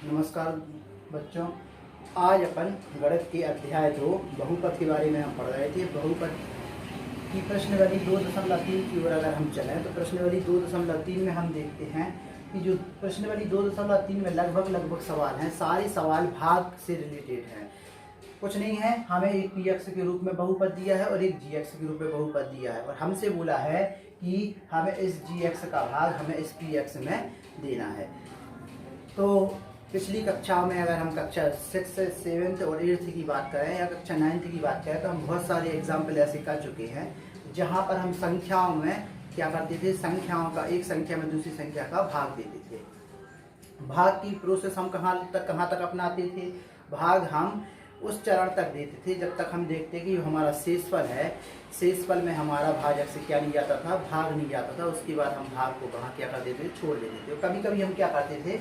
नमस्कार बच्चों। आज अपन गणित के अध्याय 2 बहुपद के बारे में हम पढ़ रहे थे। बहुपद की प्रश्नावली 2.3 की ओर अगर हम चलें तो प्रश्नावली 2.3 में हम देखते हैं कि जो प्रश्नावली 2.3 में लगभग सवाल हैं, सारे सवाल भाग से रिलेटेड हैं। कुछ नहीं है, हमें एक px के रूप में बहुपद दिया है और एक gx के रूप में बहुपद दिया है और हमसे बोला है कि हमें इस gx का भाग हमें इस px में देना है। तो पिछली कक्षाओं में अगर हम कक्षा 6, 7 और 8 की बात करें या कक्षा 9 की बात करें तो हम बहुत सारे एग्जाम्पल ऐसे कर चुके हैं जहां पर हम संख्याओं में क्या करते थे, संख्याओं का एक संख्या में दूसरी संख्या का भाग देते थे। भाग की प्रोसेस हम कहाँ तक अपनाते थे। भाग हम उस चरण तक देते थे जब तक हम देखते कि हमारा शेषफल है, शेषफल में हमारा भाजक से क्या नहीं जाता था, भाग नहीं जाता था। उसके बाद हम भाग को कहाँ क्या कर देते थे, छोड़ देते थे। कभी कभी हम क्या करते थे,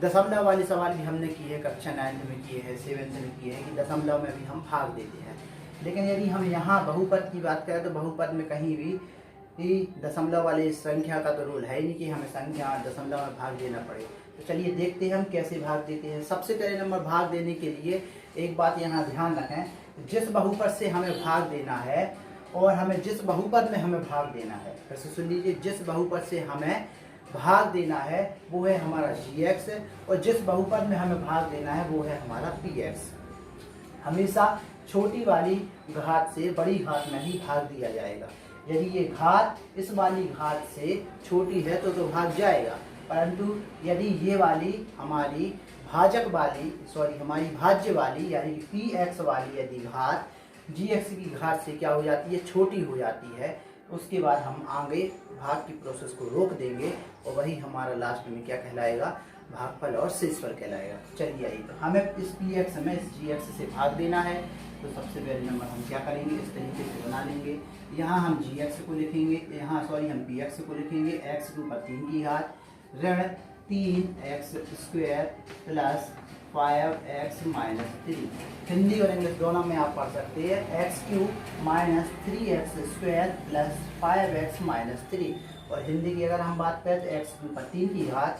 दशमलव वाले सवाल भी हमने किए हैं, कक्षा 9 में किए हैं, 7 में किए हैं कि दशमलव में भी हम भाग देते हैं। लेकिन यदि हम यहाँ बहुपद की बात करें तो बहुपद में कहीं भी दशमलव वाले संख्या का तो रूल है ही नहीं कि हमें संख्या दशमलव में भाग देना पड़े। तो चलिए देखते हैं हम कैसे भाग देते हैं। सबसे पहले नंबर भाग देने के लिए एक बात यहाँ ध्यान रखें, जिस बहुपद से हमें भाग देना है और हमें जिस बहुपद में हमें भाग देना है, फिर से सुन लीजिए, जिस बहुपद से हमें भाग देना है वो है हमारा gx और जिस बहुपद में हमें भाग देना है वो है हमारा px। हमेशा छोटी वाली घात से बड़ी घात में ही भाग दिया जाएगा। यदि ये घात इस वाली घात से छोटी है तो भाग जाएगा, परंतु यदि ये वाली हमारी हमारी भाज्य वाली यानी कि px वाली यदि घात gx की घात से क्या हो जाती है, छोटी हो जाती है, उसके बाद हम आगे भाग की प्रोसेस को रोक देंगे और वही हमारा लास्ट में क्या कहलाएगा, भागफल और शेषफल कहलाएगा। चलिए आइए, तो हमें इस px में इस gx से भाग देना है। तो सबसे पहले नंबर हम क्या करेंगे, इस तरीके से बना लेंगे। यहाँ हम gx को लिखेंगे, हम px को लिखेंगे x के ऊपर 3 की घात ऋण 3x² plus 5x minus 3। Hindi और इंग्लिश दोनों में आप पढ़ सकते हैं x³ minus 3x² plus 5x minus 3। और हिंदी की अगर हम बात करें तो x के ऊपर 3 की घात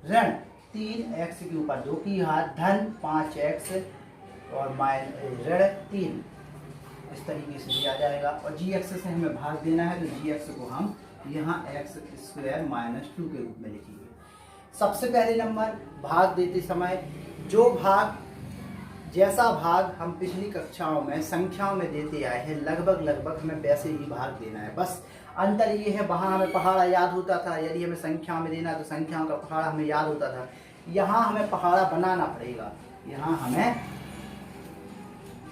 ऋण 3x के ऊपर 2 की घात धन 5x और ऋण 3, इस तरीके से दिया जाएगा। और gx से हमें भाग देना है तो gx को हम यहाँ x² माइनस 2 के रूप में लिखेंगे। सबसे पहले नंबर भाग देते समय जैसा भाग हम पिछली कक्षाओं में संख्याओं में देते आए हैं, लगभग हमें वैसे ही भाग देना है। बस अंतर ये है, वहाँ हमें पहाड़ा याद होता था, यदि हमें संख्याओं में देना तो संख्याओं का पहाड़ा हमें याद होता था। यहाँ हमें पहाड़ा बनाना पड़ेगा, यहाँ हमें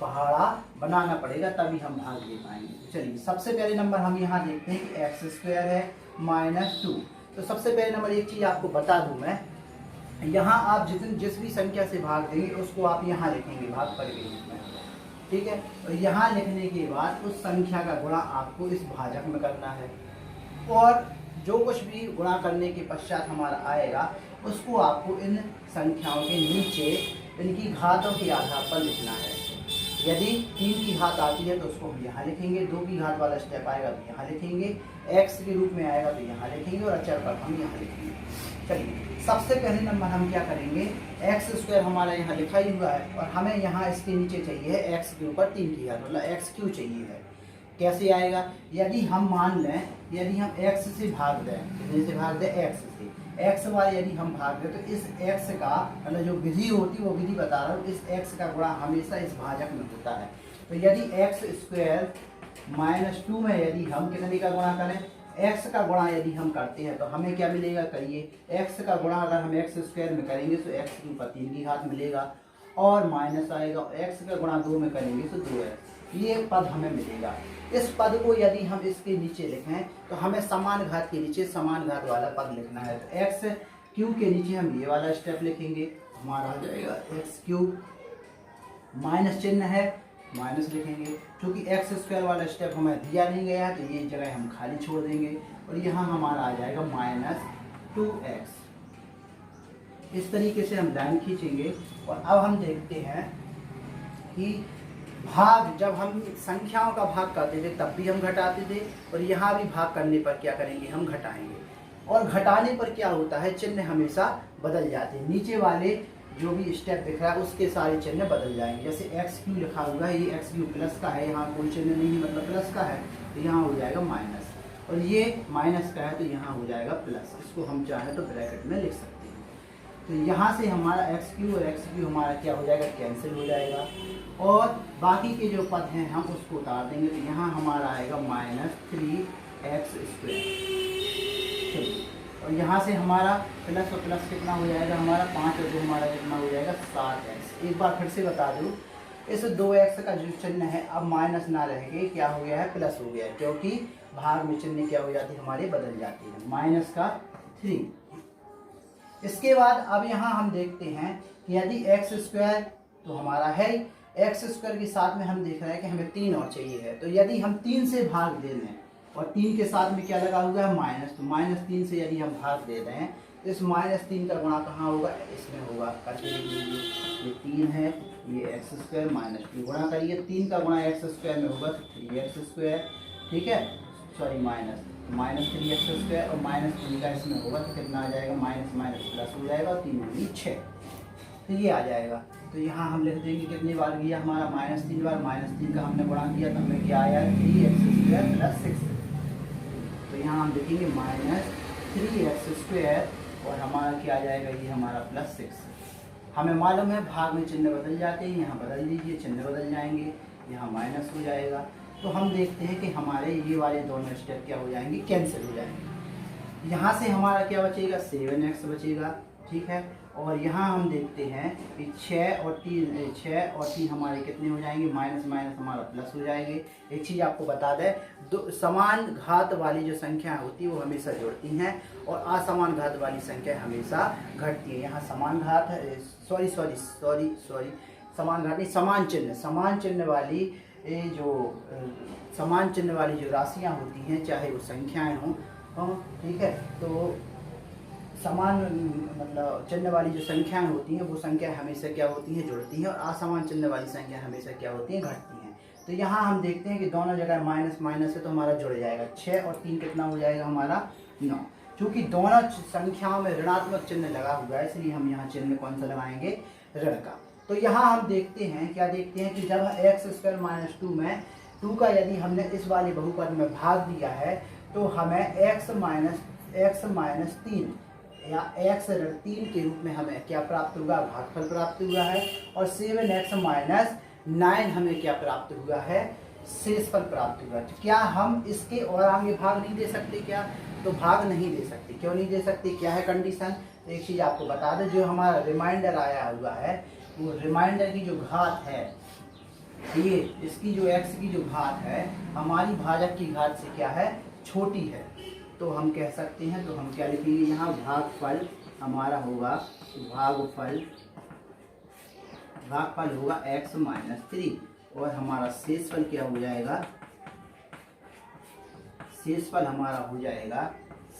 पहाड़ा बनाना पड़ेगा तभी हम भाग दे पाएंगे। चलिए सबसे पहले नंबर हम यहाँ देखते हैं कि x² है माइनस 2। तो सबसे पहले नंबर एक चीज़ आपको बता दूं मैं, यहाँ आप जिस भी संख्या से भाग देंगे उसको आप यहाँ लिखेंगे भागफल के रूप में, ठीक है। और यहाँ लिखने के बाद उस संख्या का गुणा आपको इस भाजक में करना है और जो कुछ भी गुणा करने के पश्चात हमारा आएगा उसको आपको इन संख्याओं के नीचे इनकी घातों के आधार पर लिखना है। यदि 3 की घात आती है तो उसको हम यहाँ लिखेंगे, 2 की घात वाला स्टेप आएगा तो यहाँ लिखेंगे, x के रूप में आएगा तो यहाँ लिखेंगे और अचर पर हम यहाँ लिखेंगे। चलिए सबसे पहले नंबर हम क्या करेंगे, x² हमारा यहाँ लिखा ही हुआ है और हमें यहाँ इसके नीचे चाहिए है x के ऊपर 3 की घात, मतलब x³ चाहिए है। कैसे आएगा, यदि हम मान लें यदि हम x से भाग दें, कितने से भाग दें, x से, x वाले यदि हम भाग दें तो इस x का मतलब जो विधि होती है वो विधि बता रहा हूँ, इस x का गुणा हमेशा इस भाजक में होता है। तो यदि x² माइनस 2 में यदि हम कितने का गुणा करें, x का गुणा यदि हम करते हैं तो हमें क्या मिलेगा, करिए x का गुणा अगर हम x² में करेंगे तो x के ऊपर 3 की घात मिलेगा और माइनस आएगा, x का गुणा 2 में करेंगे तो 2x, ये पद हमें मिलेगा। इस पद को यदि हम इसके नीचे लिखें तो हमें समान घात के नीचे समान घात वाला पद लिखना है। तो x³ के नीचे हम ये वाला स्टेप लिखेंगे, हमारा आ जाएगा x³ माइनस चिन्ह है, माइनस लिखेंगे। क्योंकि x² वाला स्टेप हमें दिया नहीं गया है तो ये जगह हम खाली छोड़ देंगे और यहाँ हमारा आ जाएगा माइनस 2x। इस तरीके से हम लाइन खींचेंगे और अब हम देखते हैं कि भाग जब हम संख्याओं का भाग करते थे तब भी हम घटाते थे और यहाँ भी भाग करने पर क्या करेंगे, हम घटाएंगे। और घटाने पर क्या होता है, चिन्ह हमेशा बदल जाते हैं। नीचे वाले जो भी स्टेप दिख रहा है उसके सारे चिन्ह बदल जाएंगे। जैसे एक्स क्यू लिखा हुआ है, ये एक्स क्यू प्लस का है, यहाँ कोई चिन्ह नहीं मतलब प्लस का है, तो यहाँ हो जाएगा माइनस, और ये माइनस का है तो यहाँ हो जाएगा प्लस। इसको हम चाहें तो ब्रैकेट में लिख सकते हैं। तो यहाँ से हमारा एक्स क्यू और एक्स क्यू हमारा क्या हो जाएगा, कैंसिल हो जाएगा, और बाकी के जो पद हैं हम उसको उतार देंगे। तो यहाँ हमारा आएगा -3x², और यहाँ से हमारा प्लस और प्लस कितना हो जाएगा, हमारा 5 और 2 हमारा कितना हो जाएगा 7x। एक बार फिर से बता दूँ, इस 2x का जो चिन्ह है अब माइनस ना रह के क्या हो गया है, प्लस हो गया है, क्योंकि भाग में चिन्ह क्या हो जाती है, हमारे बदल जाती है। माइनस का 3। इसके बाद अब यहाँ हम देखते हैं कि यदि x² तो हमारा है, x² के साथ में हम देख रहे हैं कि हमें 3 और चाहिए है। तो यदि हम 3 से भाग दे दें और 3 के साथ में क्या लगा हुआ है, माइनस, तो -3 से यदि हम भाग दे रहे हैं तो इस -3 का गुणा कहाँ होगा, इसमें होगा। करके ये 3 है, ये x² -2 गुणा करिए, 3 का गुणा x² में होगा तो 3x², ठीक है, सॉरी -3x² और -3 का इसमें होगा तो कितना आ जाएगा, माइनस माइनस प्लस हो जाएगा, और 3 दूनी 6, तो ये आ जाएगा। तो यहाँ हम लिख देंगे कितनी बार गया हमारा, -3 बार, -3 का हमने गुणा किया तो हमें क्या आया, 3x² + 6। तो यहाँ हम लिखेंगे -3x² और हमारा क्या आ जाएगा, ये हमारा +6। हमें मालूम है भाग में चिन्ह बदल जाते हैं, यहाँ बदल दीजिए, चिन्ह बदल जाएंगे, यहाँ माइनस हो जाएगा। तो हम देखते हैं कि हमारे ये वाले दोनों स्टेप क्या हो जाएंगे, कैंसिल हो जाएंगे। यहाँ से हमारा क्या बचेगा, 7x बचेगा, ठीक है। और यहाँ हम देखते हैं कि 6 और 3 हमारे कितने हो जाएंगे, माइनस माइनस हमारा प्लस हो जाएंगे। एक चीज़ आपको बता दें, दो समान घात वाली जो संख्या होती है वो हमेशा जुड़ती हैं और असमान घात वाली संख्या हमेशा घटती है। यहाँ समान घात है, सॉरी समान घात नहीं, समान चिन्ह वाली समान चिन्ह वाली जो राशियाँ होती हैं, चाहे वो संख्याएँ हों, ठीक है, तो समान मतलब चिन्ह वाली जो संख्याएं होती हैं वो संख्या हमेशा क्या होती हैं, जुड़ती हैं, और असमान चिन्ह वाली संख्या हमेशा क्या होती हैं, घटती हैं। तो यहाँ हम देखते हैं कि दोनों जगह माइनस माइनस है तो हमारा जुड़ जाएगा, 6 और 3 कितना हो जाएगा हमारा, 9। चूँकि दोनों संख्याओं में ऋणात्मक चिन्ह लगा हुआ है इसलिए हम यहाँ चिन्ह कौन सा लगाएंगे, ऋण का। तो यहाँ हम देखते हैं, क्या देखते हैं कि जब x² - 2 में 2 का यदि हमने इस वाले बहुपद में भाग दिया है तो हमें x - 3 या x ऋण 3 के रूप में हमें क्या प्राप्त होगा, भागफल प्राप्त हुआ है, और 7x - 9 हमें क्या प्राप्त हुआ है, शेषफल प्राप्त हुआ है। तो क्या हम इसके और आगे भाग नहीं दे सकते क्या, तो भाग नहीं दे सकते। क्यों नहीं दे सकते, क्या है कंडीशन, तो एक चीज़ आपको बता दें, जो हमारा रिमाइंडर आया हुआ है वो रिमाइंडर की जो घात है, ये इसकी जो x की जो घात है हमारी भाजक की घात से क्या है, छोटी है। तो हम कह सकते हैं, तो हम क्या लिखेंगे यहाँ, भागफल हमारा होगा, भागफल होगा x - 3 और हमारा शेषफल क्या हो जाएगा, शेषफल हमारा हो जाएगा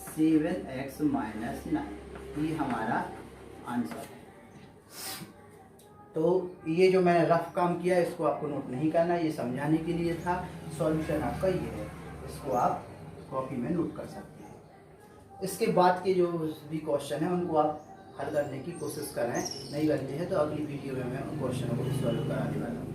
7x - 9। ये हमारा आंसर है। तो ये जो मैंने रफ काम किया इसको आपको नोट नहीं करना, ये समझाने के लिए था। सॉल्यूशन आपका ये है, इसको आप कॉपी में नोट कर सकते हैं। इसके बाद के जो भी क्वेश्चन हैं उनको आप हल करने की कोशिश करें, नहीं करते हैं तो अगली वीडियो में मैं उन क्वेश्चनों को भी सॉल्व कराने वाला हूँ।